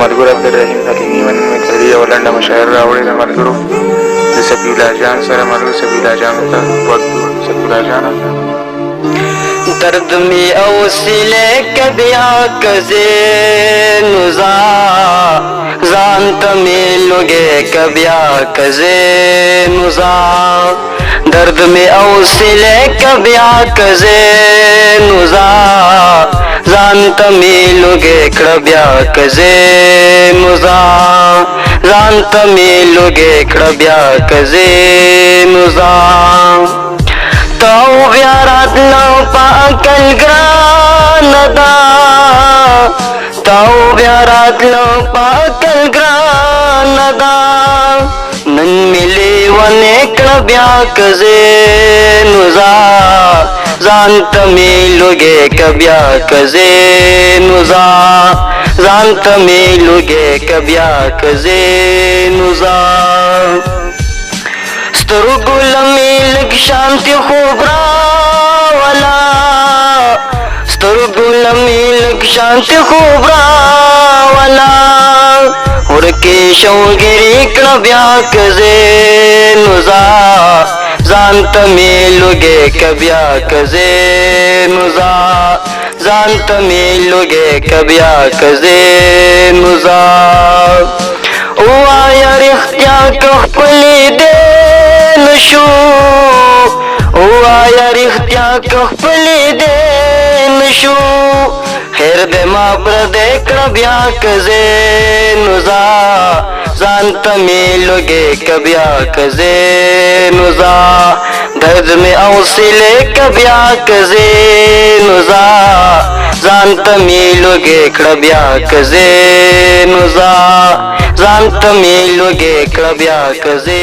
ملګرو عبدالرحیم حکیمي من مې تر دې یوه لنډه مشاعره راوړې ده ملګرو د صفي الله جان سره. ملګرو صفي الله جان ته غوږ صفي الله جانه درد میں اوسلے کبیا کزے نزا زانتا میلو گے کبیا کزے نزا درد میں اوسلے کبیا کزے نزا زانتا میلو گے کبیا کزے نزا زانتا میلو گے کبیا کزے نزا تو بیارات نو پاکل گران دا تو بیارات نو پاکل گران دا نن ملی ونکڑ بیا کزے نزا زانتا میلو گے کبیا کزے نزا زانتا میلو گے کبیا کزے نزا سترگو لمی لگ شانتی خوب راولا سترگو لمی لگ شانتی خوب راولا ورکی شوگری کبیا کزے نزا زانتا میلو گے کبیا کزے نزا زانتا میلو گے کبیا کزے نزا او آیا رختیا کخپلی دے نشو او آیا رختیا کخپلی دے نشو خیر دے ما پر دیکھ بیا کزے نزا زانتا میلو گے کبیا کزے نزا درد میں اوسلے کبیا کزے نزا زانتا میلو گے کبیا کزے نزا زانتا میلو گے کبیا کزے